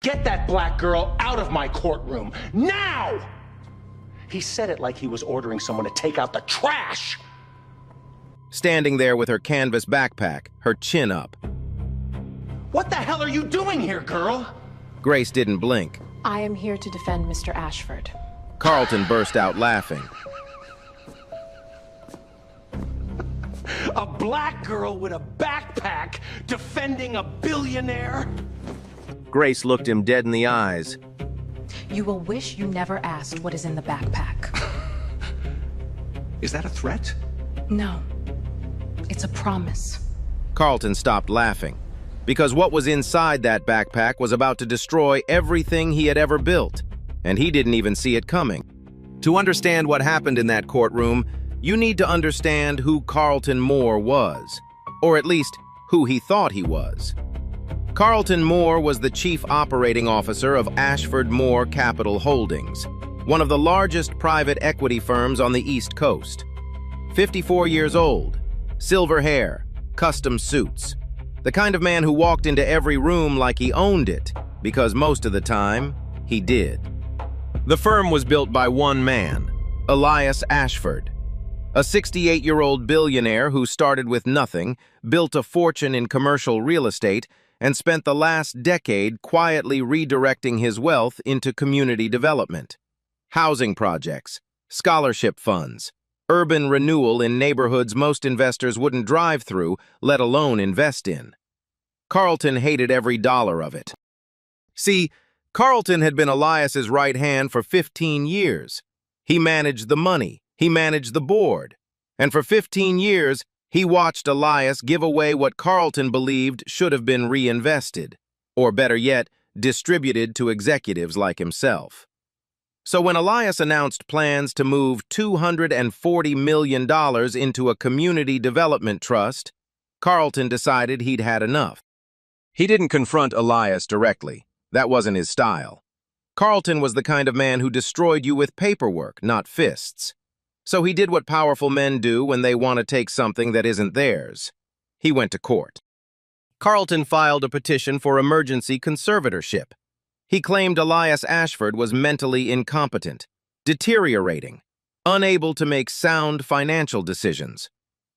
Get that black girl out of my courtroom, now! He said it like he was ordering someone to take out the trash. Standing there with her canvas backpack, her chin up. What the hell are you doing here, girl? Grace didn't blink. I am here to defend Mr. Ashford. Carlton burst out laughing. A black girl with a backpack defending a billionaire? Grace looked him dead in the eyes. You will wish you never asked what is in the backpack. Is that a threat? No. It's a promise. Carlton stopped laughing, because what was inside that backpack was about to destroy everything he had ever built, and he didn't even see it coming. To understand what happened in that courtroom, you need to understand who Carlton Moore was, or at least who he thought he was. Carlton Moore was the chief operating officer of Ashford Moore Capital Holdings, one of the largest private equity firms on the East Coast. 54 years old, silver hair, custom suits. The kind of man who walked into every room like he owned it, because most of the time, he did. The firm was built by one man, Elias Ashford, a 68-year-old billionaire who started with nothing, built a fortune in commercial real estate, and spent the last decade quietly redirecting his wealth into community development, housing projects, scholarship funds, urban renewal in neighborhoods most investors wouldn't drive through, let alone invest in. Carlton hated every dollar of it. See, Carlton had been Elias's right hand for 15 years. He managed the money, he managed the board, and for 15 years, he watched Elias give away what Carlton believed should have been reinvested, or better yet, distributed to executives like himself. So when Elias announced plans to move $240 million into a community development trust, Carlton decided he'd had enough. He didn't confront Elias directly. That wasn't his style. Carlton was the kind of man who destroyed you with paperwork, not fists. So he did what powerful men do when they want to take something that isn't theirs. He went to court. Carlton filed a petition for emergency conservatorship. He claimed Elias Ashford was mentally incompetent, deteriorating, unable to make sound financial decisions.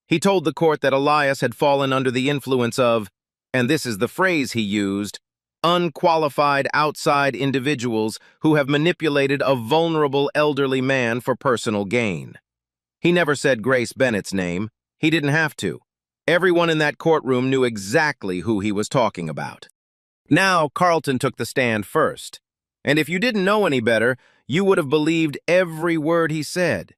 He told the court that Elias had fallen under the influence of, and this is the phrase he used, unqualified outside individuals who have manipulated a vulnerable elderly man for personal gain. He never said Grace Bennett's name. He didn't have to. Everyone in that courtroom knew exactly who he was talking about. Now, Carlton took the stand first. And if you didn't know any better, you would have believed every word he said.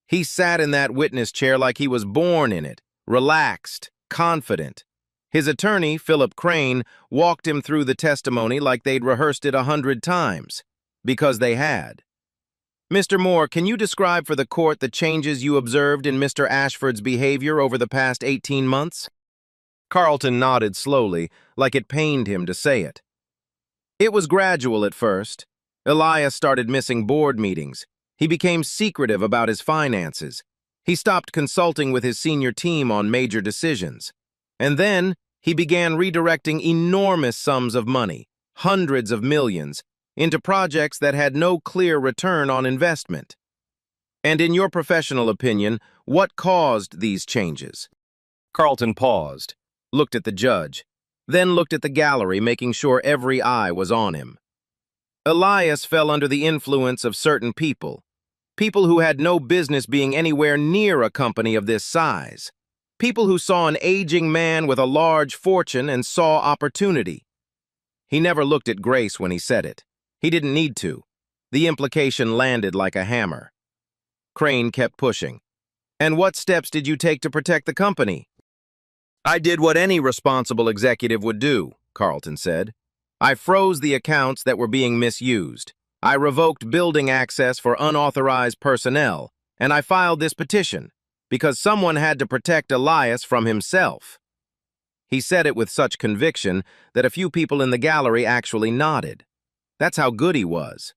He sat in that witness chair like he was born in it, relaxed, confident. His attorney, Philip Crane, walked him through the testimony like they'd rehearsed it 100 times, because they had. Mr. Moore, can you describe for the court the changes you observed in Mr. Ashford's behavior over the past 18 months? Carlton nodded slowly, like it pained him to say it. It was gradual at first. Elias started missing board meetings. He became secretive about his finances. He stopped consulting with his senior team on major decisions. And then, he began redirecting enormous sums of money, hundreds of millions, into projects that had no clear return on investment. And in your professional opinion, what caused these changes? Carlton paused, looked at the judge, then looked at the gallery, making sure every eye was on him. Elias fell under the influence of certain people who had no business being anywhere near a company of this size. People who saw an aging man with a large fortune and saw opportunity. He never looked at Grace when he said it. He didn't need to. The implication landed like a hammer. Crane kept pushing. And what steps did you take to protect the company? I did what any responsible executive would do, Carlton said. I froze the accounts that were being misused. I revoked building access for unauthorized personnel, and I filed this petition, because someone had to protect Elias from himself. He said it with such conviction that a few people in the gallery actually nodded. That's how good he was.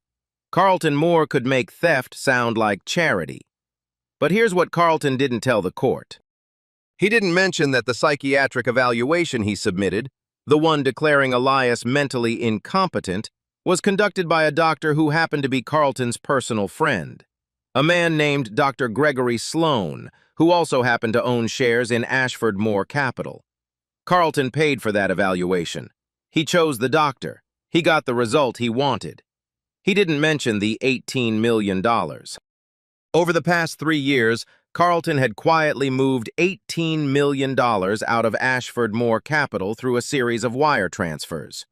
Carlton Moore could make theft sound like charity. But here's what Carlton didn't tell the court. He didn't mention that the psychiatric evaluation he submitted, the one declaring Elias mentally incompetent, was conducted by a doctor who happened to be Carlton's personal friend, a man named Dr. Gregory Sloan, who also happened to own shares in Ashford Moore Capital. Carlton paid for that evaluation. He chose the doctor. He got the result he wanted. He didn't mention the $18 million. Over the past 3 years, Carlton had quietly moved $18 million out of Ashford Moore Capital through a series of wire transfers.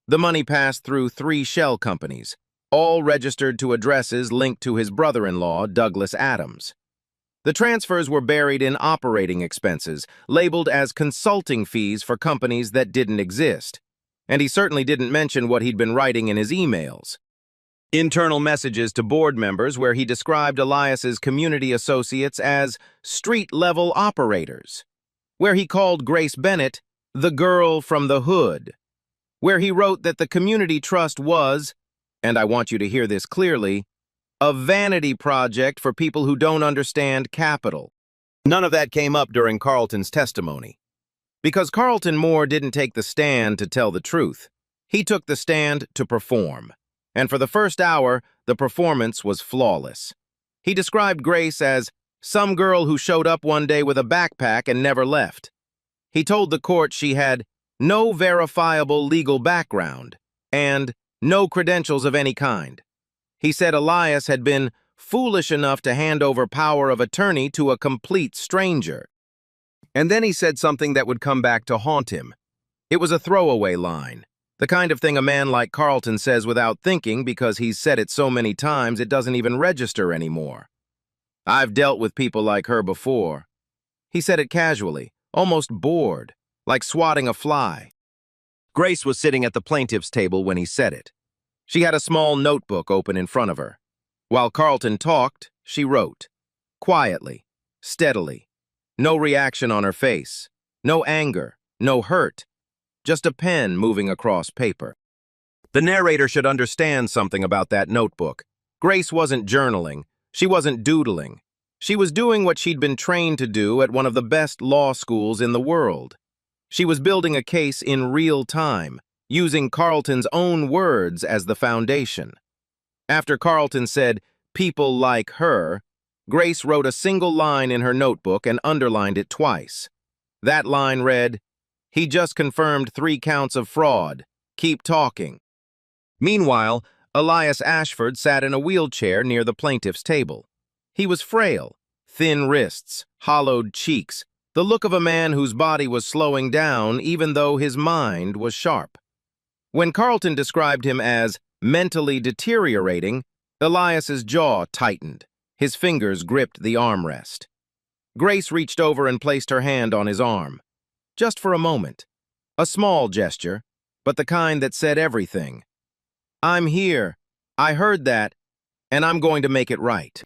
The money passed through 3 shell companies, all registered to addresses linked to his brother-in-law, Douglas Adams. The transfers were buried in operating expenses, labeled as consulting fees for companies that didn't exist. And he certainly didn't mention what he'd been writing in his emails. Internal messages to board members where he described Elias's community associates as street-level operators, where he called Grace Bennett the girl from the hood, where he wrote that the community trust was, and I want you to hear this clearly, a vanity project for people who don't understand capital. None of that came up during Carlton's testimony. Because Carlton Moore didn't take the stand to tell the truth. He took the stand to perform. And for the first hour, the performance was flawless. He described Grace as some girl who showed up one day with a backpack and never left. He told the court she had no verifiable legal background and no credentials of any kind. He said Elias had been foolish enough to hand over power of attorney to a complete stranger. And then he said something that would come back to haunt him. It was a throwaway line, the kind of thing a man like Carlton says without thinking because he's said it so many times it doesn't even register anymore. I've dealt with people like her before. He said it casually, almost bored, like swatting a fly. Grace was sitting at the plaintiff's table when he said it. She had a small notebook open in front of her. While Carlton talked, she wrote. Quietly, steadily. No reaction on her face. No anger, no hurt. Just a pen moving across paper. The narrator should understand something about that notebook. Grace wasn't journaling. She wasn't doodling. She was doing what she'd been trained to do at one of the best law schools in the world. She was building a case in real time, using Carlton's own words as the foundation. After Carlton said, "people like her," Grace wrote a single line in her notebook and underlined it twice. That line read, "He just confirmed 3 counts of fraud. Keep talking." Meanwhile, Elias Ashford sat in a wheelchair near the plaintiff's table. He was frail, thin wrists, hollowed cheeks, the look of a man whose body was slowing down even though his mind was sharp. When Carlton described him as mentally deteriorating, Elias's jaw tightened. His fingers gripped the armrest. Grace reached over and placed her hand on his arm. Just for a moment. A small gesture, but the kind that said everything. "I'm here. I heard that, and I'm going to make it right."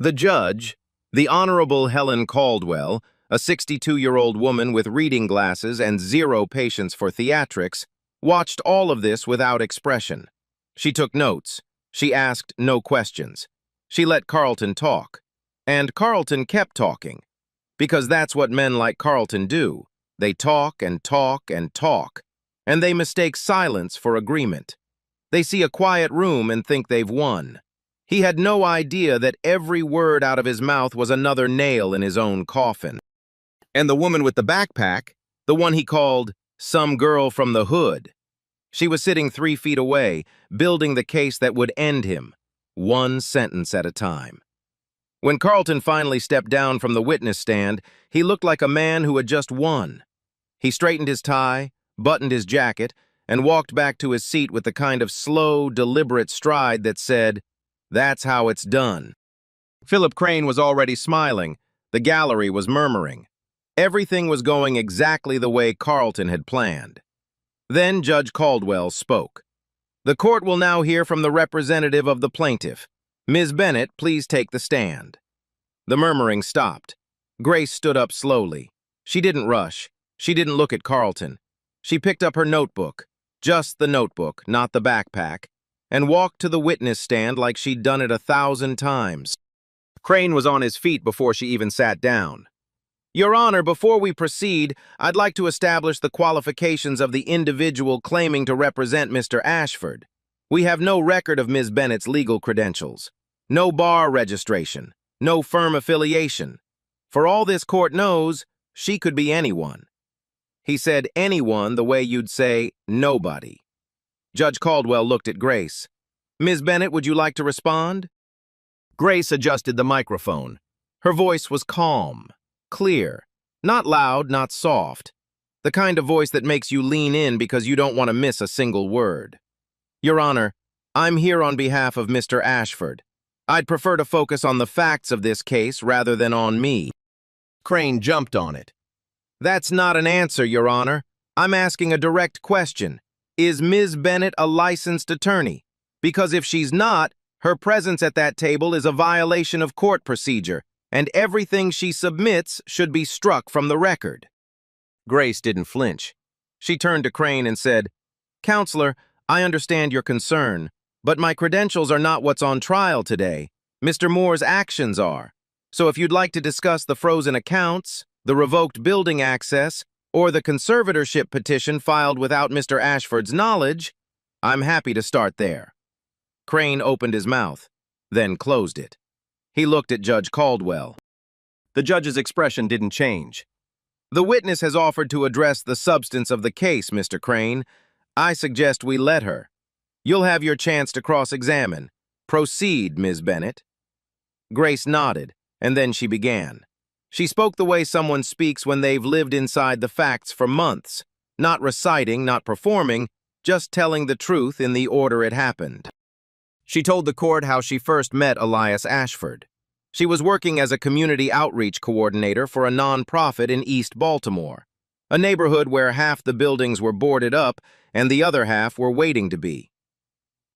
The judge, the Honorable Helen Caldwell, a 62-year-old woman with reading glasses and zero patience for theatrics, watched all of this without expression. She took notes. She asked no questions. She let Carlton talk. And Carlton kept talking. Because that's what men like Carlton do. They talk and talk and talk. And they mistake silence for agreement. They see a quiet room and think they've won. He had no idea that every word out of his mouth was another nail in his own coffin. And the woman with the backpack, the one he called some girl from the hood, she was sitting 3 feet away, building the case that would end him, one sentence at a time. When Carlton finally stepped down from the witness stand, he looked like a man who had just won. He straightened his tie, buttoned his jacket, and walked back to his seat with the kind of slow, deliberate stride that said, "That's how it's done." Philip Crane was already smiling. The gallery was murmuring. Everything was going exactly the way Carlton had planned. Then Judge Caldwell spoke. "The court will now hear from the representative of the plaintiff. Ms. Bennett, please take the stand." The murmuring stopped. Grace stood up slowly. She didn't rush. She didn't look at Carlton. She picked up her notebook, just the notebook, not the backpack, and walked to the witness stand like she'd done it 1,000 times. Crane was on his feet before she even sat down. "Your Honor, before we proceed, I'd like to establish the qualifications of the individual claiming to represent Mr. Ashford. We have no record of Ms. Bennett's legal credentials, no bar registration, no firm affiliation. For all this court knows, she could be anyone. He said anyone the way you'd say nobody. Judge Caldwell looked at Grace. Ms. Bennett, would you like to respond? Grace adjusted the microphone. Her voice was calm, clear, not loud, not soft. The kind of voice that makes you lean in because you don't want to miss a single word. Your Honor, I'm here on behalf of Mr. Ashford. I'd prefer to focus on the facts of this case rather than on me. Crane jumped on it. That's not an answer, Your Honor. I'm asking a direct question. Is Ms. Bennett a licensed attorney? Because if she's not, her presence at that table is a violation of court procedure, and everything she submits should be struck from the record. Grace didn't flinch. She turned to Crane and said, Counselor, I understand your concern, but my credentials are not what's on trial today. Mr. Moore's actions are. So if you'd like to discuss the frozen accounts, the revoked building access, or the conservatorship petition filed without Mr. Ashford's knowledge, I'm happy to start there. Crane opened his mouth, then closed it. He looked at Judge Caldwell. The judge's expression didn't change. The witness has offered to address the substance of the case, Mr. Crane. I suggest we let her. You'll have your chance to cross-examine. Proceed, Ms. Bennett. Grace nodded, and then she began. She spoke the way someone speaks when they've lived inside the facts for months, not reciting, not performing, just telling the truth in the order it happened. She told the court how she first met Elias Ashford. She was working as a community outreach coordinator for a nonprofit in East Baltimore, a neighborhood where half the buildings were boarded up and the other half were waiting to be.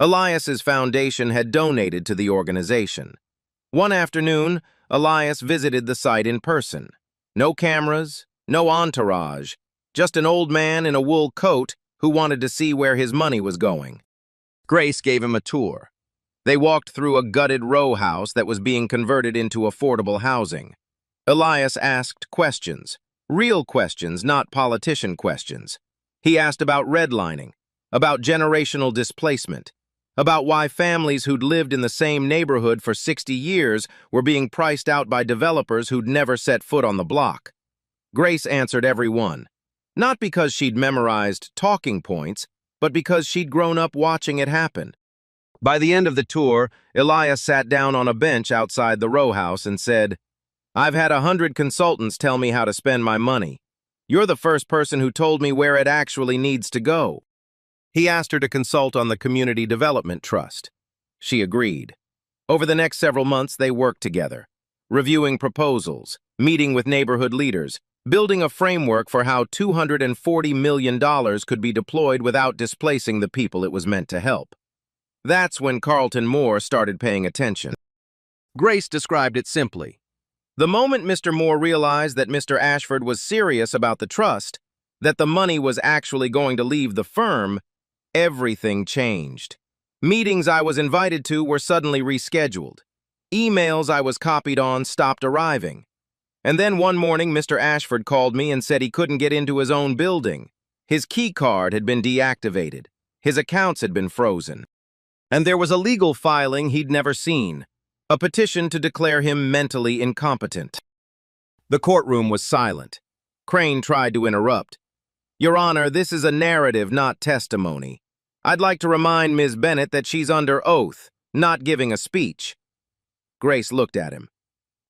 Elias's foundation had donated to the organization. One afternoon, Elias visited the site in person. No cameras, no entourage, just an old man in a wool coat who wanted to see where his money was going. Grace gave him a tour. They walked through a gutted row house that was being converted into affordable housing. Elias asked questions, real questions, not politician questions. He asked about redlining, about generational displacement, about why families who'd lived in the same neighborhood for 60 years were being priced out by developers who'd never set foot on the block. Grace answered every one, not because she'd memorized talking points, but because she'd grown up watching it happen. By the end of the tour, Elias sat down on a bench outside the row house and said, I've had 100 consultants tell me how to spend my money. You're the first person who told me where it actually needs to go. He asked her to consult on the Community Development Trust. She agreed. Over the next several months, they worked together, reviewing proposals, meeting with neighborhood leaders, building a framework for how $240 million could be deployed without displacing the people it was meant to help. That's when Carlton Moore started paying attention. Grace described it simply. The moment Mr. Moore realized that Mr. Ashford was serious about the trust, that the money was actually going to leave the firm, everything changed. Meetings I was invited to were suddenly rescheduled. Emails I was copied on stopped arriving. And then one morning, Mr. Ashford called me and said he couldn't get into his own building. His key card had been deactivated. His accounts had been frozen. And there was a legal filing he'd never seen, a petition to declare him mentally incompetent. The courtroom was silent. Crane tried to interrupt. Your Honor, this is a narrative, not testimony. I'd like to remind Ms. Bennett that she's under oath, not giving a speech. Grace looked at him.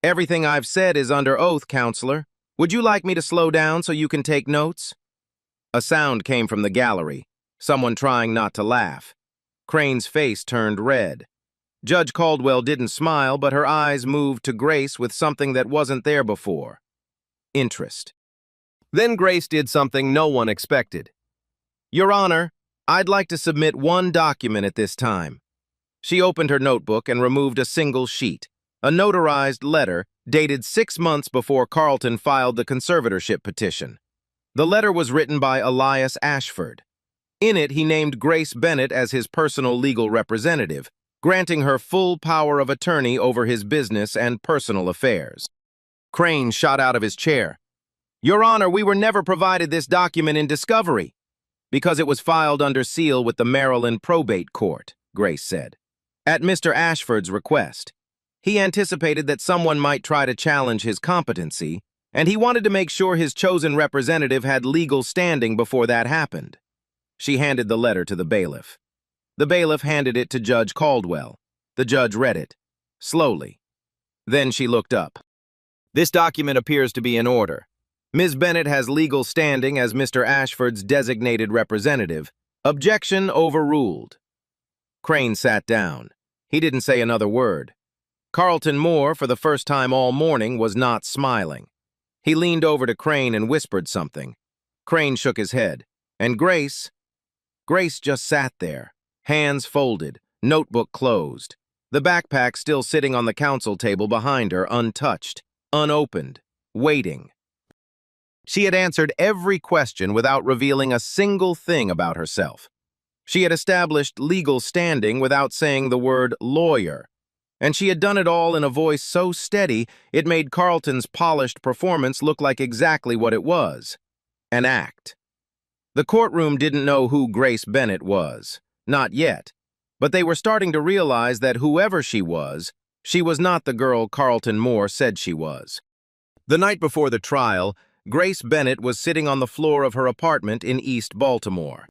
Everything I've said is under oath, Counselor. Would you like me to slow down so you can take notes? A sound came from the gallery, someone trying not to laugh. Crane's face turned red. Judge Caldwell didn't smile, but her eyes moved to Grace with something that wasn't there before. Interest. Then Grace did something no one expected. Your Honor, I'd like to submit one document at this time. She opened her notebook and removed a single sheet, a notarized letter dated 6 months before Carlton filed the conservatorship petition. The letter was written by Elias Ashford. In it, he named Grace Bennett as his personal legal representative, granting her full power of attorney over his business and personal affairs. Crane shot out of his chair. Your Honor, we were never provided this document in discovery because it was filed under seal with the Maryland Probate Court. Grace said. At Mr. Ashford's request. He anticipated that someone might try to challenge his competency, and he wanted to make sure his chosen representative had legal standing before that happened. She handed the letter to the bailiff. The bailiff handed it to Judge Caldwell. The judge read it, slowly. Then she looked up. This document appears to be in order. Ms. Bennett has legal standing as Mr. Ashford's designated representative. Objection overruled. Crane sat down. He didn't say another word. Carlton Moore, for the first time all morning, was not smiling. He leaned over to Crane and whispered something. Crane shook his head. And Grace just sat there, hands folded, notebook closed. The backpack still sitting on the counsel table behind her, untouched, unopened, waiting. She had answered every question without revealing a single thing about herself. She had established legal standing without saying the word lawyer. And she had done it all in a voice so steady it made Carlton's polished performance look like exactly what it was, an act. The courtroom didn't know who Grace Bennett was, not yet, but they were starting to realize that whoever she was not the girl Carlton Moore said she was. The night before the trial, Grace Bennett was sitting on the floor of her apartment in East Baltimore.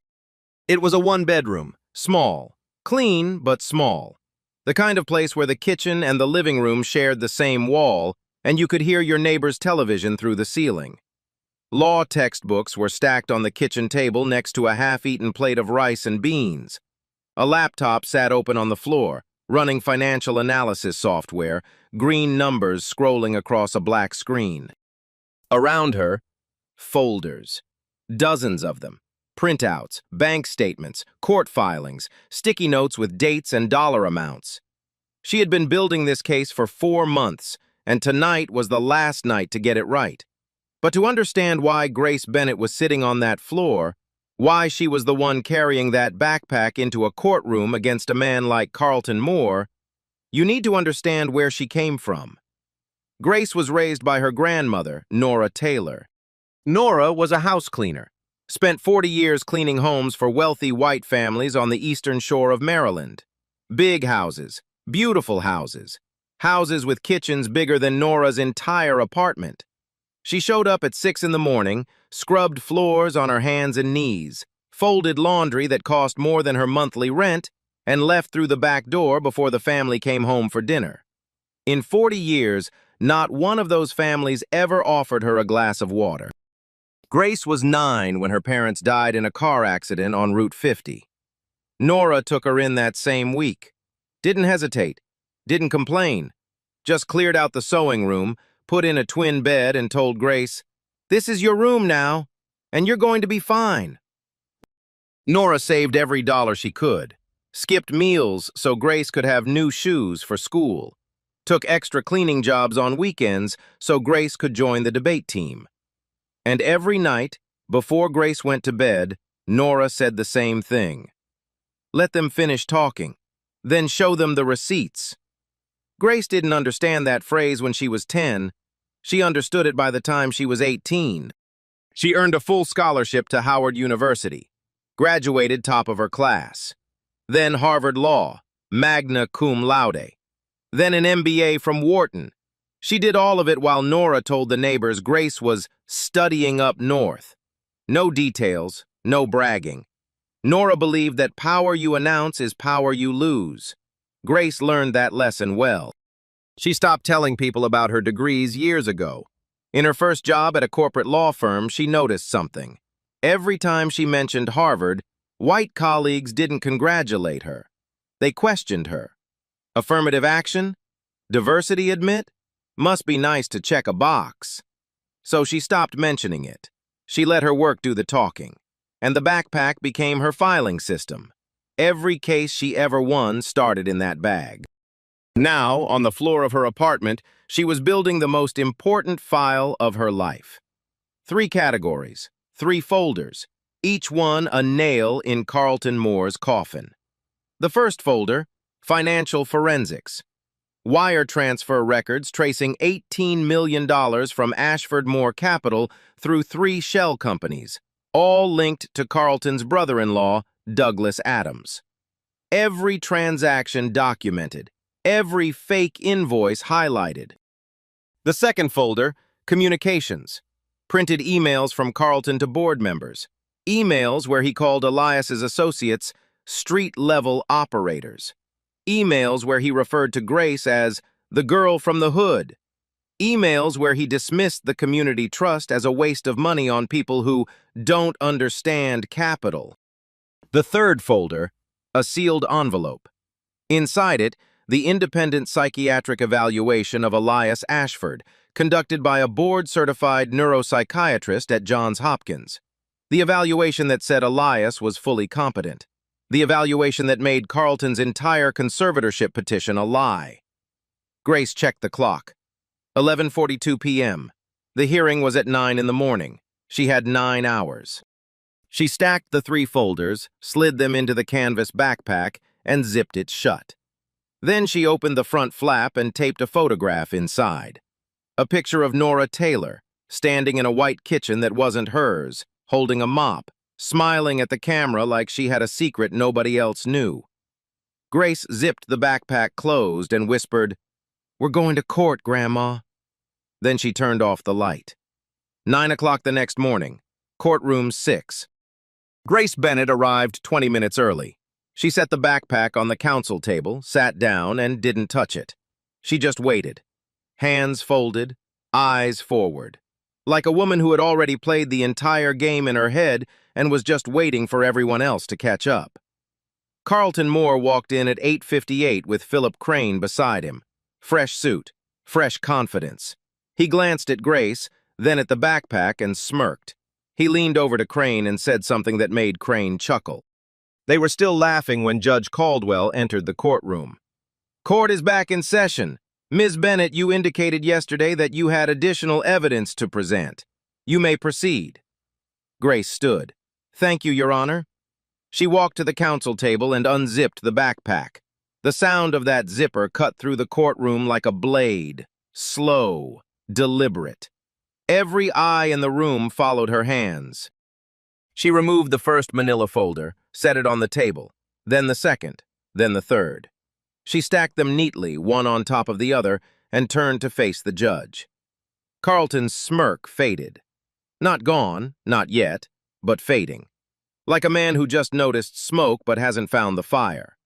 It was a one-bedroom, small, clean but small. The kind of place where the kitchen and the living room shared the same wall, and you could hear your neighbor's television through the ceiling. Law textbooks were stacked on the kitchen table next to a half-eaten plate of rice and beans. A laptop sat open on the floor, running financial analysis software, green numbers scrolling across a black screen. Around her, folders, dozens of them. Printouts, bank statements, court filings, sticky notes with dates and dollar amounts. She had been building this case for 4 months, and tonight was the last night to get it right. But to understand why Grace Bennett was sitting on that floor, why she was the one carrying that backpack into a courtroom against a man like Carlton Moore, you need to understand where she came from. Grace was raised by her grandmother, Nora Taylor. Nora was a house cleaner. Spent 40 years cleaning homes for wealthy white families on the eastern shore of Maryland. Big houses, beautiful houses, houses with kitchens bigger than Nora's entire apartment. She showed up at 6 in the morning, scrubbed floors on her hands and knees, folded laundry that cost more than her monthly rent, and left through the back door before the family came home for dinner. In 40 years, not one of those families ever offered her a glass of water. Grace was 9 when her parents died in a car accident on Route 50. Nora took her in that same week. Didn't hesitate, didn't complain, just cleared out the sewing room, put in a twin bed and told Grace, "This is your room now, and you're going to be fine." Nora saved every dollar she could, skipped meals so Grace could have new shoes for school, took extra cleaning jobs on weekends so Grace could join the debate team. And every night, before Grace went to bed, Nora said the same thing. Let them finish talking, then show them the receipts. Grace didn't understand that phrase when she was 10. She understood it by the time she was 18. She earned a full scholarship to Howard University, graduated top of her class. Then Harvard Law, magna cum laude. Then an MBA from Wharton. She did all of it while Nora told the neighbors Grace was studying up north. No details, no bragging. Nora believed that power you announce is power you lose. Grace learned that lesson well. She stopped telling people about her degrees years ago. In her first job at a corporate law firm, she noticed something. Every time she mentioned Harvard, white colleagues didn't congratulate her. They questioned her. Affirmative action? Diversity admit? Must be nice to check a box. So she stopped mentioning it. She let her work do the talking. And the backpack became her filing system. Every case she ever won started in that bag. Now, on the floor of her apartment, she was building the most important file of her life. 3 categories, 3 folders, each one a nail in Carlton Moore's coffin. The first folder, financial forensics. Wire transfer records tracing $18 million from Ashford Moore Capital through 3 shell companies, all linked to Carlton's brother-in-law, Douglas Adams. Every transaction documented, every fake invoice highlighted. The second folder, communications. Printed emails from Carlton to board members. Emails where he called Elias's associates street-level operators. Emails where he referred to Grace as the girl from the hood. Emails where he dismissed the community trust as a waste of money on people who don't understand capital. The third folder, a sealed envelope. Inside it, the independent psychiatric evaluation of Elias Ashford, conducted by a board-certified neuropsychiatrist at Johns Hopkins. The evaluation that said Elias was fully competent. The evaluation that made Carlton's entire conservatorship petition a lie. Grace checked the clock. 11:42 p.m. The hearing was at 9 in the morning. She had 9 hours. She stacked the 3 folders, slid them into the canvas backpack, and zipped it shut. Then she opened the front flap and taped a photograph inside. A picture of Nora Taylor, standing in a white kitchen that wasn't hers, holding a mop, smiling at the camera like she had a secret nobody else knew. Grace zipped the backpack closed and whispered, "We're going to court, Grandma." Then she turned off the light. 9 o'clock the next morning, courtroom 6. Grace Bennett arrived 20 minutes early. She set the backpack on the counsel table, sat down, and didn't touch it. She just waited. Hands folded, eyes forward. Like a woman who had already played the entire game in her head and was just waiting for everyone else to catch up. Carlton Moore walked in at 8:58 with Philip Crane beside him. Fresh suit, fresh confidence. He glanced at Grace, then at the backpack, and smirked. He leaned over to Crane and said something that made Crane chuckle. They were still laughing when Judge Caldwell entered the courtroom. "Court is back in session. Ms. Bennett, you indicated yesterday that you had additional evidence to present. You may proceed." Grace stood. "Thank you, Your Honor." She walked to the counsel table and unzipped the backpack. The sound of that zipper cut through the courtroom like a blade. Slow, deliberate. Every eye in the room followed her hands. She removed the first manila folder, set it on the table, then the second, then the third. She stacked them neatly, one on top of the other, and turned to face the judge. Carlton's smirk faded. Not gone, not yet, but fading. Like a man who just noticed smoke but hasn't found the fire.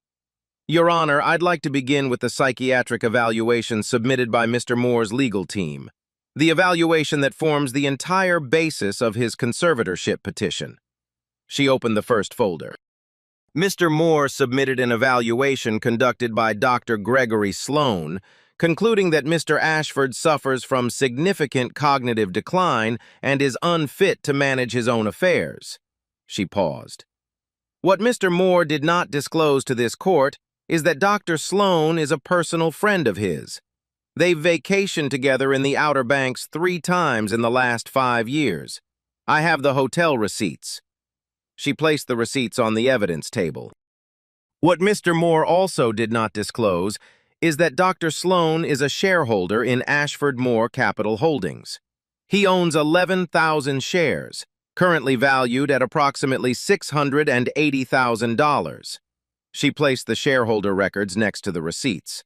"Your Honor, I'd like to begin with the psychiatric evaluation submitted by Mr. Moore's legal team. The evaluation that forms the entire basis of his conservatorship petition." She opened the first folder. Mr. Moore submitted an evaluation conducted by Dr. Gregory Sloan, concluding that Mr. Ashford suffers from significant cognitive decline and is unfit to manage his own affairs. She paused. What Mr. Moore did not disclose to this court is that Dr. Sloan is a personal friend of his. They've vacationed together in the Outer Banks 3 times in the last 5 years. I have the hotel receipts. She placed the receipts on the evidence table. What Mr. Moore also did not disclose is that Dr. Sloan is a shareholder in Ashford Moore Capital Holdings. He owns 11,000 shares, currently valued at approximately $680,000. She placed the shareholder records next to the receipts.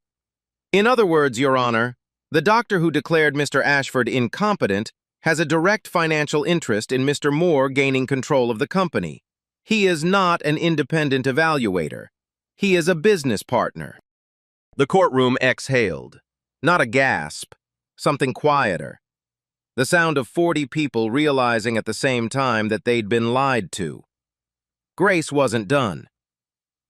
In other words, Your Honor, the doctor who declared Mr. Ashford incompetent has a direct financial interest in Mr. Moore gaining control of the company. He is not an independent evaluator. He is a business partner. The courtroom exhaled. Not a gasp, something quieter. The sound of 40 people realizing at the same time that they'd been lied to. Grace wasn't done.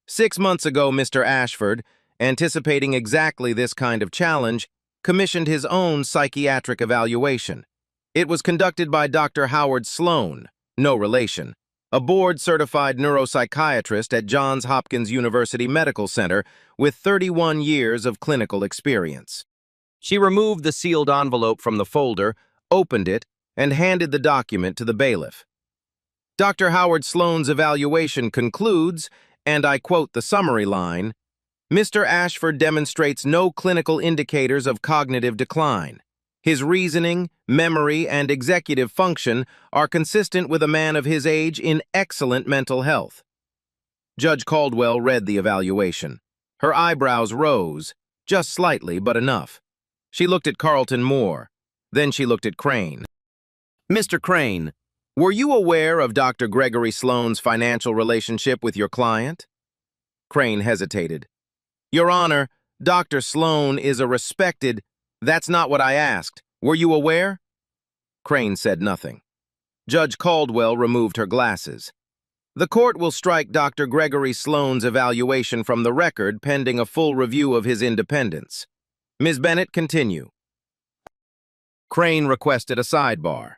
6 months ago, Mr. Ashford, anticipating exactly this kind of challenge, commissioned his own psychiatric evaluation. It was conducted by Dr. Howard Sloan, no relation, a board-certified neuropsychiatrist at Johns Hopkins University Medical Center with 31 years of clinical experience. She removed the sealed envelope from the folder, opened it, and handed the document to the bailiff. Dr. Howard Sloan's evaluation concludes, and I quote the summary line, "Mr. Ashford demonstrates no clinical indicators of cognitive decline. His reasoning, memory, and executive function are consistent with a man of his age in excellent mental health." Judge Caldwell read the evaluation. Her eyebrows rose, just slightly, but enough. She looked at Carlton Moore. Then she looked at Crane. Mr. Crane, were you aware of Dr. Gregory Sloane's financial relationship with your client? Crane hesitated. Your Honor, Dr. Sloane is a respected... That's not what I asked. Were you aware? Crane said nothing. Judge Caldwell removed her glasses. The court will strike Dr. Gregory Sloane's evaluation from the record pending a full review of his independence. Ms. Bennett, continue. Crane requested a sidebar.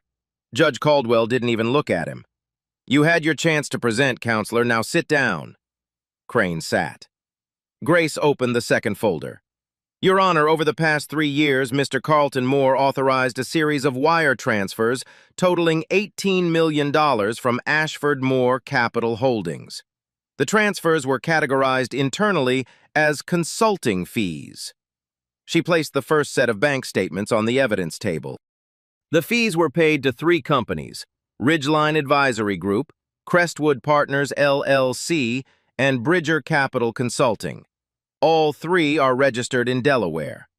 Judge Caldwell didn't even look at him. You had your chance to present, counselor. Now sit down. Crane sat. Grace opened the second folder. Your Honor, over the past 3 years, Mr. Carlton Moore authorized a series of wire transfers totaling $18 million from Ashford Moore Capital Holdings. The transfers were categorized internally as consulting fees. She placed the first set of bank statements on the evidence table. The fees were paid to 3 companies, Ridgeline Advisory Group, Crestwood Partners LLC, and Bridger Capital Consulting. All 3 are registered in Delaware.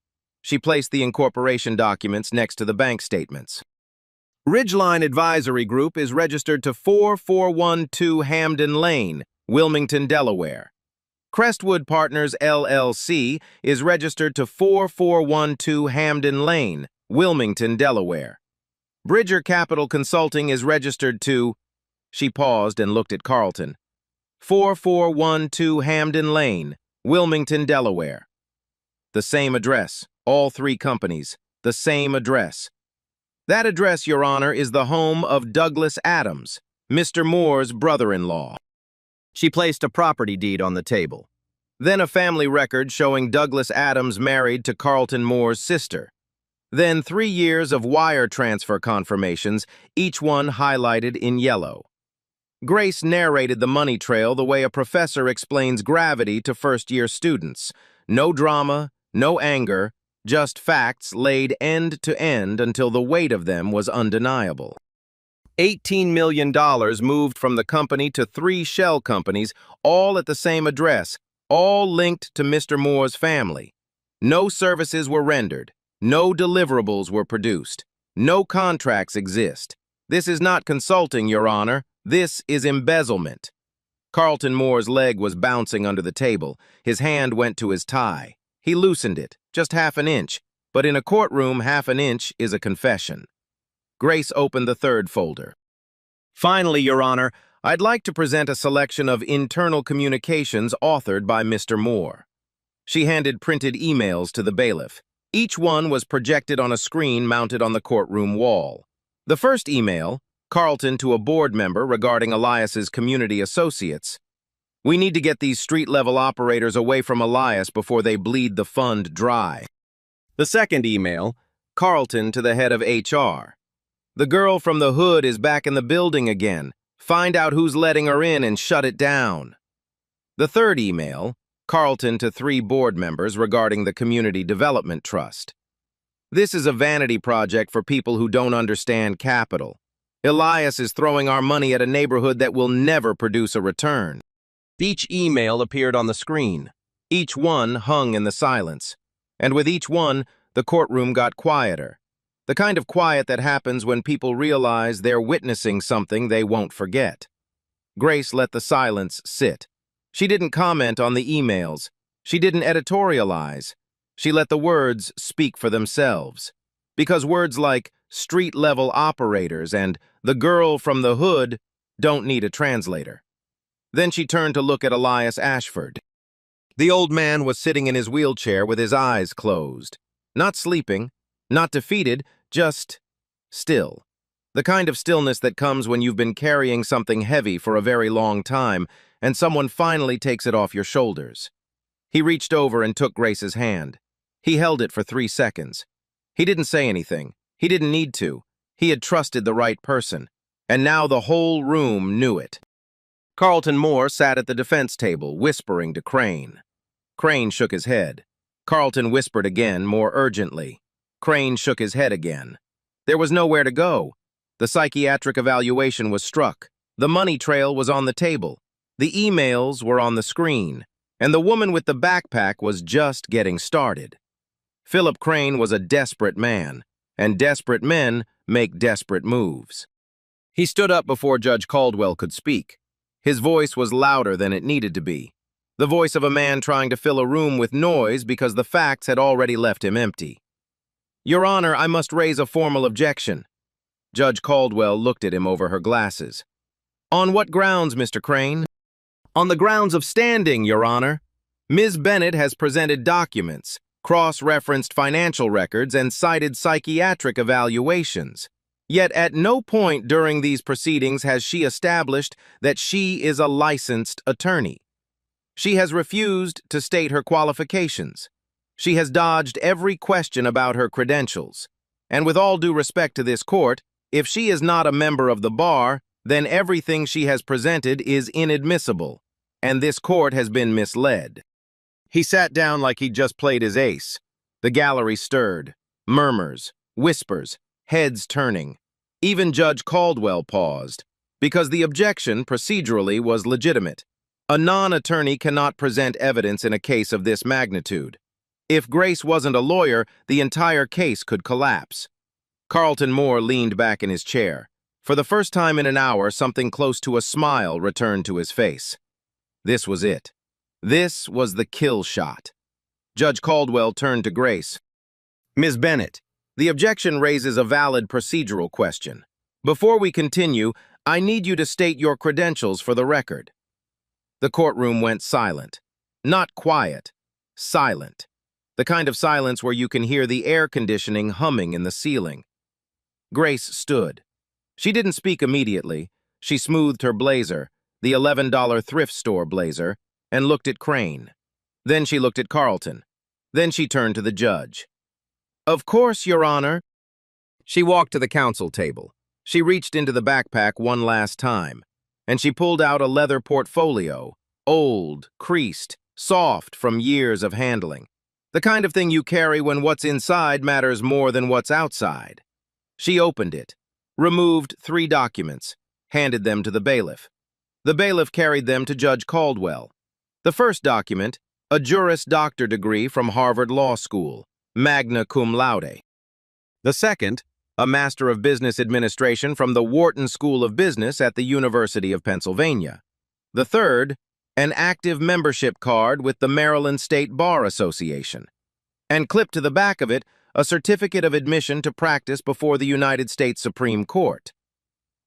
She placed the incorporation documents next to the bank statements. Ridgeline Advisory Group is registered to 4412 Hamden Lane, Wilmington, Delaware. Crestwood Partners LLC is registered to 4412 Hamden Lane, Wilmington, Delaware. Bridger Capital Consulting is registered to... She paused and looked at Carlton. 4412 Hamden Lane, Wilmington, Delaware. The same address, all 3 companies, the same address. That address, Your Honor, is the home of Douglas Adams, Mr. Moore's brother-in-law. She placed a property deed on the table. Then a family record showing Douglas Adams married to Carlton Moore's sister. Then 3 years of wire transfer confirmations, each one highlighted in yellow. Grace narrated the money trail the way a professor explains gravity to first-year students. No drama, no anger, just facts laid end to end until the weight of them was undeniable. $18 million moved from the company to 3 shell companies, all at the same address, all linked to Mr. Moore's family. No services were rendered. No deliverables were produced. No contracts exist. This is not consulting, Your Honor. This is embezzlement. Carlton Moore's leg was bouncing under the table. His hand went to his tie. He loosened it, just half an inch, but in a courtroom, half an inch is a confession. Grace opened the third folder. Finally, Your Honor, I'd like to present a selection of internal communications authored by Mr. Moore. She handed printed emails to the bailiff. Each one was projected on a screen mounted on the courtroom wall. The first email, Carlton to a board member regarding Elias's community associates. We need to get these street-level operators away from Elias before they bleed the fund dry. The second email, Carlton to the head of HR. The girl from the hood is back in the building again. Find out who's letting her in and shut it down. The third email, Carlton to 3 board members regarding the Community Development Trust. This is a vanity project for people who don't understand capital. Elias is throwing our money at a neighborhood that will never produce a return. Each email appeared on the screen. Each one hung in the silence. And with each one, the courtroom got quieter. The kind of quiet that happens when people realize they're witnessing something they won't forget. Grace let the silence sit. She didn't comment on the emails. She didn't editorialize. She let the words speak for themselves. Because words like street-level operators and the girl from the hood don't need a translator. Then she turned to look at Elias Ashford. The old man was sitting in his wheelchair with his eyes closed. Not sleeping, not defeated, just still. The kind of stillness that comes when you've been carrying something heavy for a very long time and someone finally takes it off your shoulders. He reached over and took Grace's hand. He held it for 3 seconds. He didn't say anything. He didn't need to. He had trusted the right person. And now the whole room knew it. Carlton Moore sat at the defense table, whispering to Crane. Crane shook his head. Carlton whispered again, more urgently. Crane shook his head again. There was nowhere to go. The psychiatric evaluation was struck. The money trail was on the table. The emails were on the screen, and the woman with the backpack was just getting started. Philip Crane was a desperate man, and desperate men make desperate moves. He stood up before Judge Caldwell could speak. His voice was louder than it needed to be, the voice of a man trying to fill a room with noise because the facts had already left him empty. "Your Honor, I must raise a formal objection." Judge Caldwell looked at him over her glasses. "On what grounds, Mr. Crane?" "On the grounds of standing, Your Honor. Ms. Bennett has presented documents, cross-referenced financial records, and cited psychiatric evaluations. Yet at no point during these proceedings has she established that she is a licensed attorney. She has refused to state her qualifications. She has dodged every question about her credentials. And with all due respect to this court, if she is not a member of the bar, then everything she has presented is inadmissible, and this court has been misled." He sat down like he'd just played his ace. The gallery stirred. Murmurs, whispers, heads turning. Even Judge Caldwell paused, because the objection procedurally was legitimate. A non-attorney cannot present evidence in a case of this magnitude. If Grace wasn't a lawyer, the entire case could collapse. Carlton Moore leaned back in his chair. For the first time in an hour, something close to a smile returned to his face. This was it. This was the kill shot. Judge Caldwell turned to Grace. "Ms. Bennett, the objection raises a valid procedural question. Before we continue, I need you to state your credentials for the record." The courtroom went silent. Not quiet, silent. The kind of silence where you can hear the air conditioning humming in the ceiling. Grace stood. She didn't speak immediately. She smoothed her blazer, the $11 thrift store blazer, and looked at Crane. Then she looked at Carlton. Then she turned to the judge. "Of course, Your Honor." She walked to the counsel table. She reached into the backpack one last time, and she pulled out a leather portfolio, old, creased, soft from years of handling. The kind of thing you carry when what's inside matters more than what's outside. She opened it, removed 3 documents, handed them to the bailiff. The bailiff carried them to Judge Caldwell. The first document, a Juris Doctor degree from Harvard Law School, magna cum laude. The second, a Master of Business Administration from the Wharton School of Business at the University of Pennsylvania. The third, an active membership card with the Maryland State Bar Association. And clipped to the back of it, a certificate of admission to practice before the United States Supreme Court.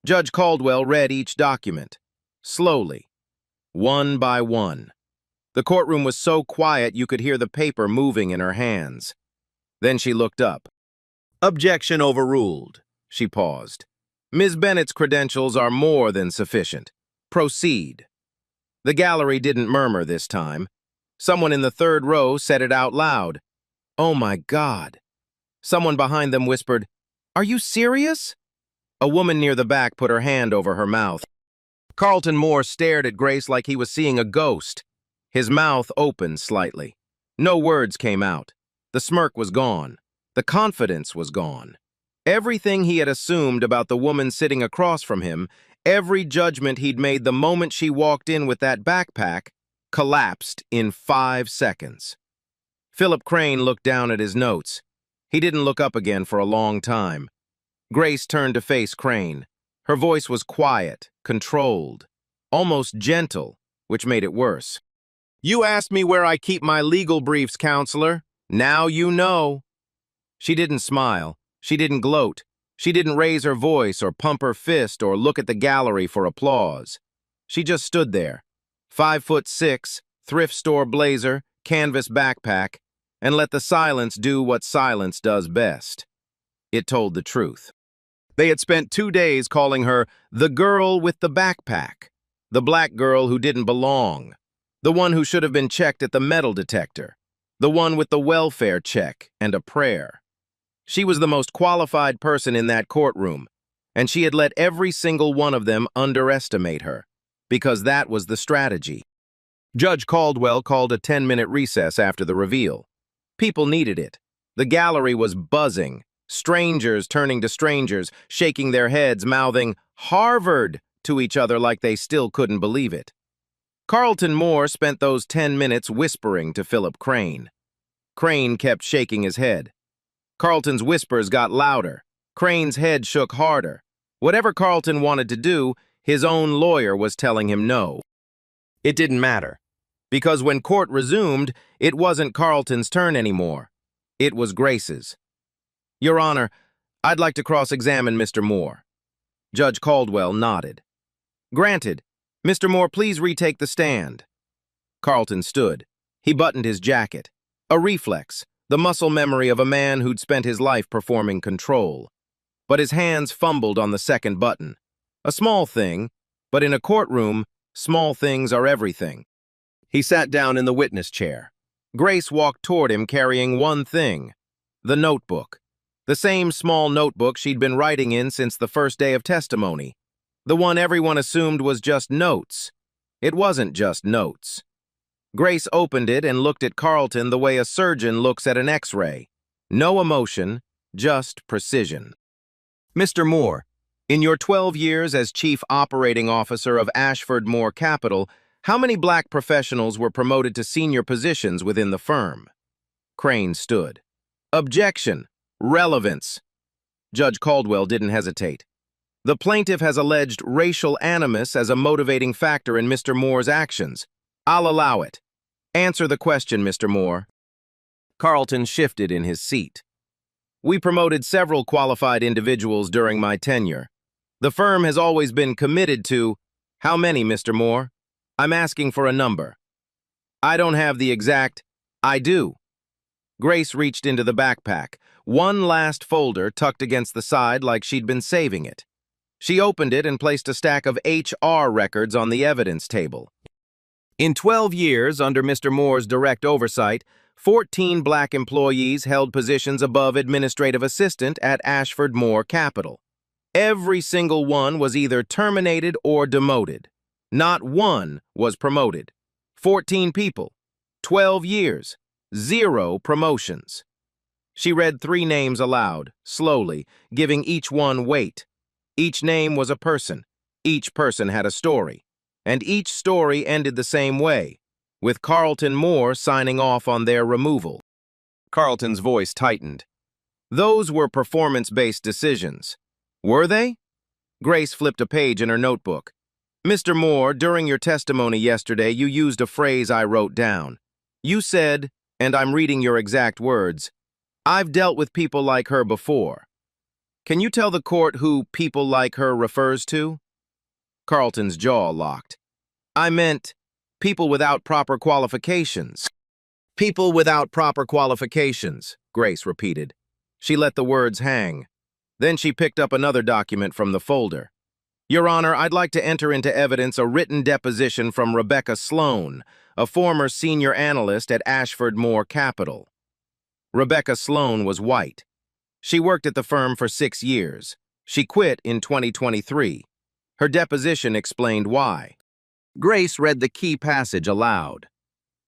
Judge Caldwell read each document, slowly, one by one. The courtroom was so quiet you could hear the paper moving in her hands. Then she looked up. "Objection overruled." She paused. "Ms. Bennett's credentials are more than sufficient. Proceed." The gallery didn't murmur this time. Someone in the third row said it out loud. "Oh my God." Someone behind them whispered, "Are you serious?" A woman near the back put her hand over her mouth. Carlton Moore stared at Grace like he was seeing a ghost. His mouth opened slightly. No words came out. The smirk was gone. The confidence was gone. Everything he had assumed about the woman sitting across from him, every judgment he'd made the moment she walked in with that backpack, collapsed in 5 seconds. Philip Crane looked down at his notes. He didn't look up again for a long time. Grace turned to face Crane. Her voice was quiet, controlled, almost gentle, which made it worse. "You asked me where I keep my legal briefs, counselor. Now you know." She didn't smile. She didn't gloat. She didn't raise her voice or pump her fist or look at the gallery for applause. She just stood there, 5'6", thrift store blazer, canvas backpack, and let the silence do what silence does best. It told the truth. They had spent 2 days calling her the girl with the backpack, the black girl who didn't belong, the one who should have been checked at the metal detector, the one with the welfare check and a prayer. She was the most qualified person in that courtroom, and she had let every single one of them underestimate her, because that was the strategy. Judge Caldwell called a 10-minute recess after the reveal. People needed it. The gallery was buzzing, strangers turning to strangers, shaking their heads, mouthing "Harvard" to each other like they still couldn't believe it. Carlton Moore spent those 10 minutes whispering to Philip Crane. Crane kept shaking his head. Carlton's whispers got louder. Crane's head shook harder. Whatever Carlton wanted to do, his own lawyer was telling him no. It didn't matter, because when court resumed, it wasn't Carlton's turn anymore. It was Grace's. Your Honor, I'd like to cross-examine Mr. Moore. Judge Caldwell nodded. Granted. Mr. Moore, please retake the stand. Carlton stood. He buttoned his jacket. A reflex, the muscle memory of a man who'd spent his life performing control. But his hands fumbled on the second button. A small thing, but in a courtroom, small things are everything. He sat down in the witness chair. Grace walked toward him carrying one thing, the notebook. The same small notebook she'd been writing in since the first day of testimony. The one everyone assumed was just notes. It wasn't just notes. Grace opened it and looked at Carlton the way a surgeon looks at an X-ray. No emotion, just precision. Mr. Moore, in your 12 years as Chief Operating Officer of Ashford Moore Capital, how many black professionals were promoted to senior positions within the firm? Crane stood. Objection. Relevance. Judge Caldwell didn't hesitate. The plaintiff has alleged racial animus as a motivating factor in Mr. Moore's actions. I'll allow it. Answer the question, Mr. Moore. Carlton shifted in his seat. We promoted several qualified individuals during my tenure. The firm has always been committed to... How many, Mr. Moore? I'm asking for a number. I don't have the exact... I do. Grace reached into the backpack, one last folder tucked against the side like she'd been saving it. She opened it and placed a stack of HR records on the evidence table. In 12 years, under Mr. Moore's direct oversight, 14 black employees held positions above administrative assistant at Ashford Moore Capital. Every single one was either terminated or demoted. Not one was promoted. 14 people, 12 years, 0 promotions. She read 3 names aloud, slowly, giving each one weight. Each name was a person. Each person had a story. And each story ended the same way, with Carlton Moore signing off on their removal. Carlton's voice tightened. Those were performance-based decisions. Were they? Grace flipped a page in her notebook. Mr. Moore, during your testimony yesterday, you used a phrase I wrote down. You said, and I'm reading your exact words, I've dealt with people like her before. Can you tell the court who people like her refers to? Carlton's jaw locked. I meant people without proper qualifications. People without proper qualifications, Grace repeated. She let the words hang. Then she picked up another document from the folder. Your Honor, I'd like to enter into evidence a written deposition from Rebecca Sloan, a former senior analyst at Ashford Moore Capital. Rebecca Sloan was white. She worked at the firm for 6 years. She quit in 2023. Her deposition explained why. Grace read the key passage aloud.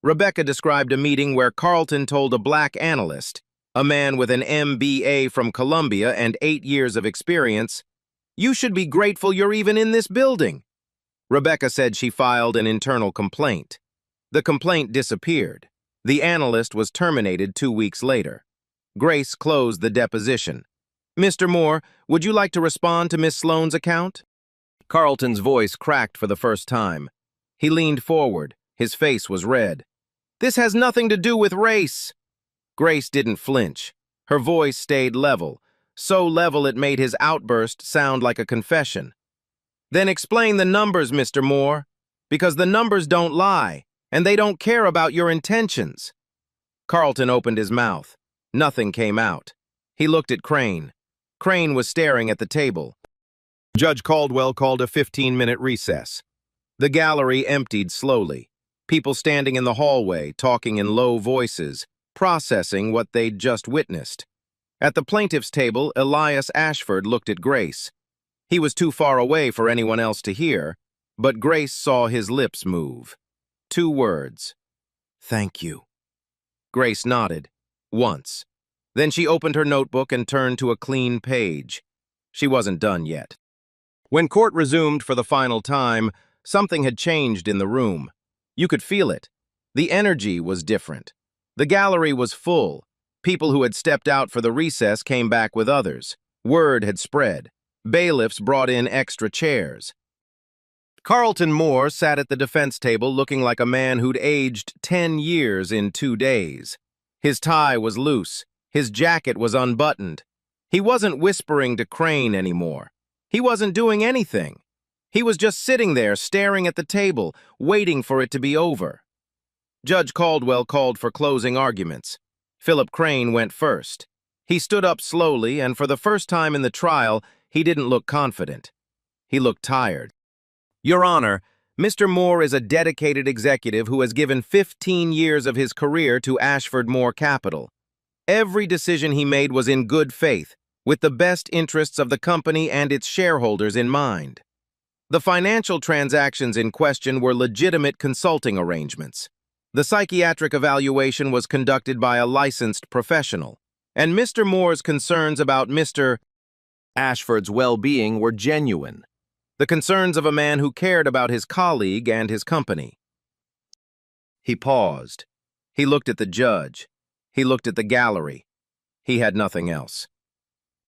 Rebecca described a meeting where Carlton told a black analyst, a man with an MBA from Columbia and 8 years of experience, "You should be grateful you're even in this building." Rebecca said she filed an internal complaint. The complaint disappeared. The analyst was terminated 2 weeks later. Grace closed the deposition. Mr. Moore, would you like to respond to Miss Sloan's account? Carlton's voice cracked for the first time. He leaned forward. His face was red. This has nothing to do with race. Grace didn't flinch. Her voice stayed level, so level it made his outburst sound like a confession. Then explain the numbers, Mr. Moore, because the numbers don't lie, and they don't care about your intentions. Carlton opened his mouth. Nothing came out. He looked at Crane. Crane was staring at the table. Judge Caldwell called a 15-minute recess. The gallery emptied slowly. People standing in the hallway, talking in low voices, processing what they'd just witnessed. At the plaintiff's table, Elias Ashford looked at Grace. He was too far away for anyone else to hear, but Grace saw his lips move. 2 words. Thank you. Grace nodded. Once. Then she opened her notebook and turned to a clean page. She wasn't done yet. When court resumed for the final time, something had changed in the room. You could feel it. The energy was different. The gallery was full. People who had stepped out for the recess came back with others. Word had spread. Bailiffs brought in extra chairs. Carlton Moore sat at the defense table looking like a man who'd aged 10 years in 2 days. His tie was loose. His jacket was unbuttoned. He wasn't whispering to Crane anymore. He wasn't doing anything. He was just sitting there staring at the table, waiting for it to be over. Judge Caldwell called for closing arguments. Philip Crane went first. He stood up slowly, and for the first time in the trial, he didn't look confident. He looked tired. Your Honor, Mr. Moore is a dedicated executive who has given 15 years of his career to Ashford Moore Capital. Every decision he made was in good faith, with the best interests of the company and its shareholders in mind. The financial transactions in question were legitimate consulting arrangements. The psychiatric evaluation was conducted by a licensed professional, and Mr. Moore's concerns about Mr. Ashford's well-being were genuine. The concerns of a man who cared about his colleague and his company. He paused. He looked at the judge. He looked at the gallery. He had nothing else.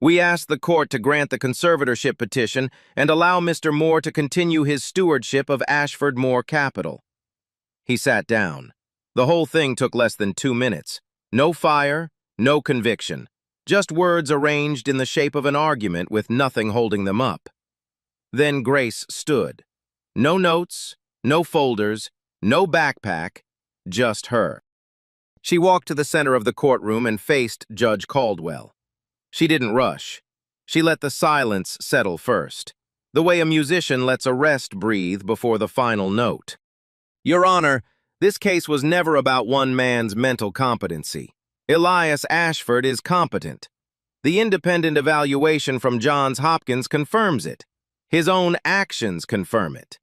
We asked the court to grant the conservatorship petition and allow Mr. Moore to continue his stewardship of Ashford Moore Capital. He sat down. The whole thing took less than 2 minutes. No fire, no conviction. Just words arranged in the shape of an argument with nothing holding them up. Then Grace stood. No notes, no folders, no backpack, just her. She walked to the center of the courtroom and faced Judge Caldwell. She didn't rush. She let the silence settle first, the way a musician lets a rest breathe before the final note. Your Honor, this case was never about one man's mental competency. Elias Ashford is competent. The independent evaluation from Johns Hopkins confirms it. His own actions confirm it.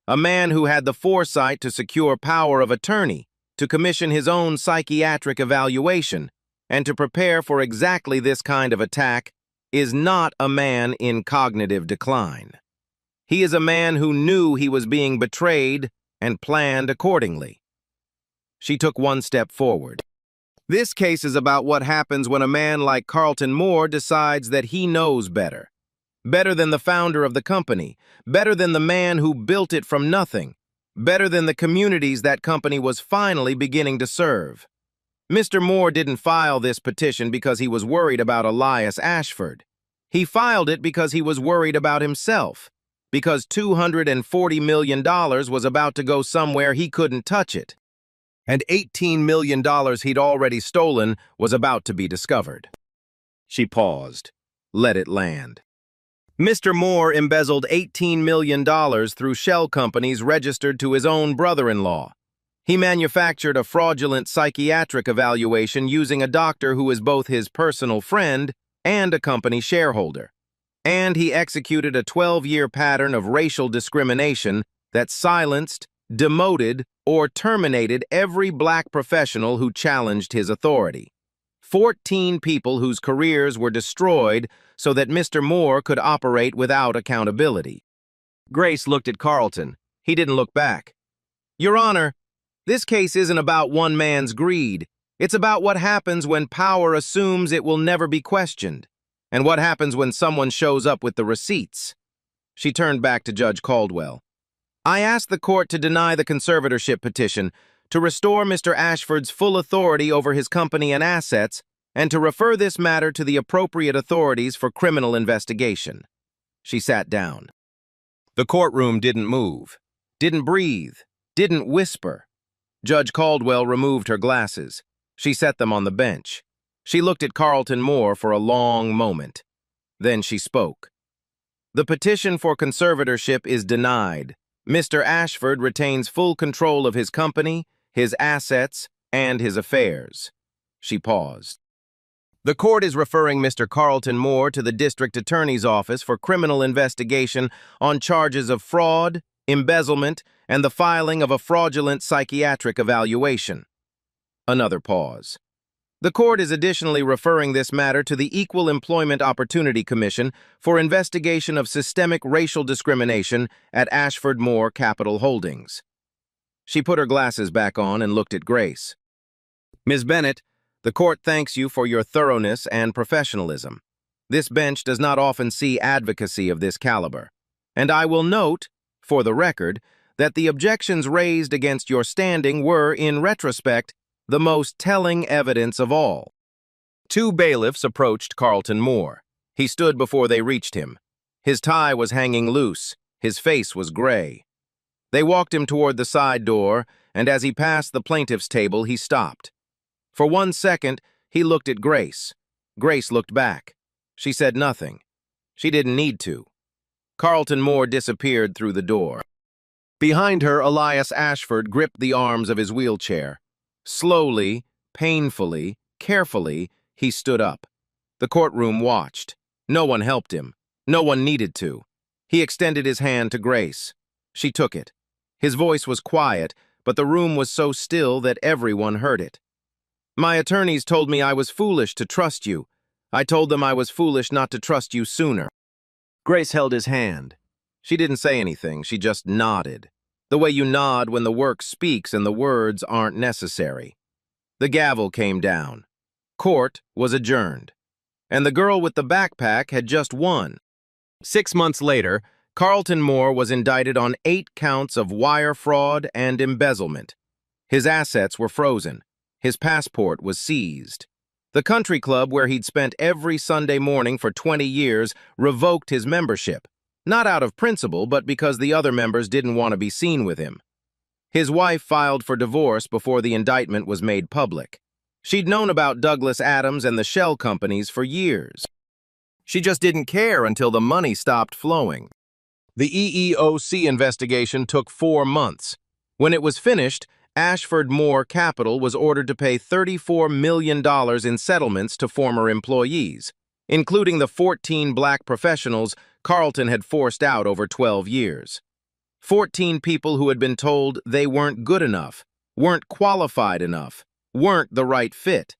A man who had the foresight to secure power of attorney, to commission his own psychiatric evaluation, and to prepare for exactly this kind of attack, is not a man in cognitive decline. He is a man who knew he was being betrayed and planned accordingly. She took one step forward. This case is about what happens when a man like Carlton Moore decides that he knows better. Better than the founder of the company, better than the man who built it from nothing, better than the communities that company was finally beginning to serve. Mr. Moore didn't file this petition because he was worried about Elias Ashford. He filed it because he was worried about himself, because $240 million was about to go somewhere he couldn't touch it, and $18 million he'd already stolen was about to be discovered. She paused, let it land. Mr. Moore embezzled $18 million through shell companies registered to his own brother-in-law. He manufactured a fraudulent psychiatric evaluation using a doctor who is both his personal friend and a company shareholder. And he executed a 12-year pattern of racial discrimination that silenced, demoted, or terminated every black professional who challenged his authority. 14 people whose careers were destroyed so that Mr. Moore could operate without accountability. Grace looked at Carlton. He didn't look back. Your Honor, this case isn't about one man's greed. It's about what happens when power assumes it will never be questioned, and what happens when someone shows up with the receipts. She turned back to Judge Caldwell. I asked the court to deny the conservatorship petition, to restore Mr. Ashford's full authority over his company and assets, and to refer this matter to the appropriate authorities for criminal investigation. She sat down. The courtroom didn't move, didn't breathe, didn't whisper. Judge Caldwell removed her glasses. She set them on the bench. She looked at Carlton Moore for a long moment. Then she spoke. The petition for conservatorship is denied. Mr. Ashford retains full control of his company, his assets, and his affairs. She paused. The court is referring Mr. Carlton Moore to the district attorney's office for criminal investigation on charges of fraud, embezzlement, and the filing of a fraudulent psychiatric evaluation. Another pause. The court is additionally referring this matter to the Equal Employment Opportunity Commission for investigation of systemic racial discrimination at Ashford Moore Capital Holdings. She put her glasses back on and looked at Grace. "Ms. Bennett, the court thanks you for your thoroughness and professionalism. This bench does not often see advocacy of this caliber. And I will note, for the record, that the objections raised against your standing were, in retrospect, the most telling evidence of all." Two bailiffs approached Carlton Moore. He stood before they reached him. His tie was hanging loose. His face was gray. They walked him toward the side door, and as he passed the plaintiff's table, he stopped. For 1 second, he looked at Grace. Grace looked back. She said nothing. She didn't need to. Carlton Moore disappeared through the door. Behind her, Elias Ashford gripped the arms of his wheelchair. Slowly, painfully, carefully, he stood up. The courtroom watched. No one helped him. No one needed to. He extended his hand to Grace. She took it. His voice was quiet, but the room was so still that everyone heard it. "My attorneys told me I was foolish to trust you. I told them I was foolish not to trust you sooner." Grace held his hand. She didn't say anything, she just nodded. The way you nod when the work speaks and the words aren't necessary. The gavel came down. Court was adjourned. And the girl with the backpack had just won. 6 months later, Carlton Moore was indicted on 8 counts of wire fraud and embezzlement. His assets were frozen. His passport was seized. The country club where he'd spent every Sunday morning for 20 years revoked his membership, not out of principle, but because the other members didn't want to be seen with him. His wife filed for divorce before the indictment was made public. She'd known about Douglas Adams and the shell companies for years. She just didn't care until the money stopped flowing. The EEOC investigation took 4 months. When it was finished, Ashford Moore Capital was ordered to pay $34 million in settlements to former employees, including the 14 black professionals Carlton had forced out over 12 years. 14 people who had been told they weren't good enough, weren't qualified enough, weren't the right fit.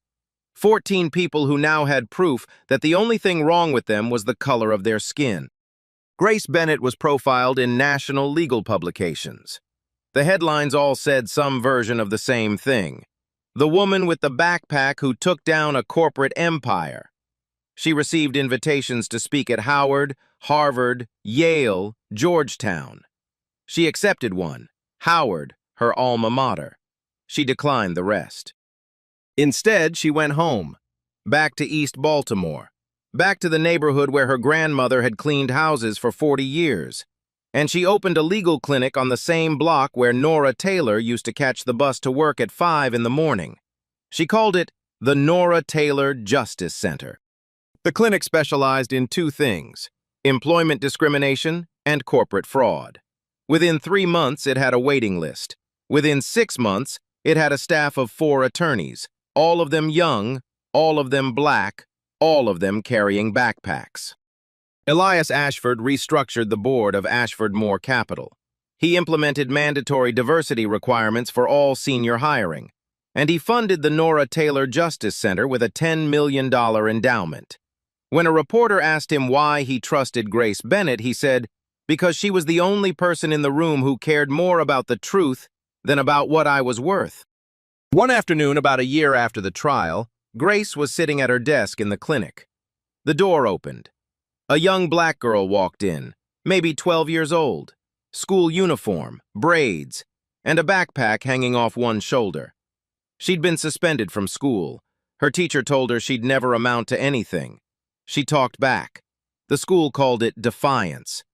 14 people who now had proof that the only thing wrong with them was the color of their skin. Grace Bennett was profiled in national legal publications. The headlines all said some version of the same thing. The woman with the backpack who took down a corporate empire. She received invitations to speak at Howard, Harvard, Yale, Georgetown. She accepted one, Howard, her alma mater. She declined the rest. Instead, she went home, back to East Baltimore, back to the neighborhood where her grandmother had cleaned houses for 40 years. And she opened a legal clinic on the same block where Nora Taylor used to catch the bus to work at 5 in the morning. She called it the Nora Taylor Justice Center. The clinic specialized in 2 things: employment discrimination and corporate fraud. Within 3 months, it had a waiting list. Within 6 months, it had a staff of 4 attorneys, all of them young, all of them black, all of them carrying backpacks. Elias Ashford restructured the board of Ashford Moore Capital. He implemented mandatory diversity requirements for all senior hiring, and he funded the Nora Taylor Justice Center with a $10 million endowment. When a reporter asked him why he trusted Grace Bennett, he said, "Because she was the only person in the room who cared more about the truth than about what I was worth." One afternoon, about a year after the trial, Grace was sitting at her desk in the clinic. The door opened. A young black girl walked in, maybe 12 years old, school uniform, braids, and a backpack hanging off one shoulder. She'd been suspended from school. Her teacher told her she'd never amount to anything. She talked back. The school called it defiance.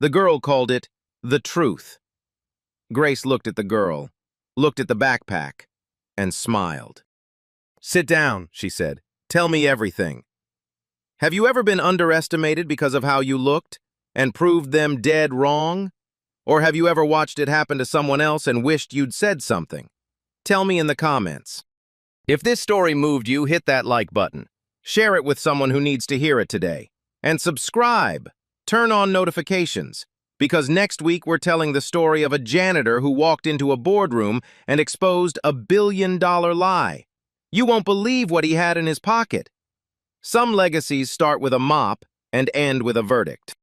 The girl called it the truth. Grace looked at the girl, looked at the backpack, and smiled. "Sit down," she said. "Tell me everything. Have you ever been underestimated because of how you looked and proved them dead wrong? Or have you ever watched it happen to someone else and wished you'd said something? Tell me in the comments." If this story moved you, hit that like button. Share it with someone who needs to hear it today. And subscribe. Turn on notifications. Because next week we're telling the story of a janitor who walked into a boardroom and exposed a billion-dollar lie. You won't believe what he had in his pocket. Some legacies start with a mop and end with a verdict.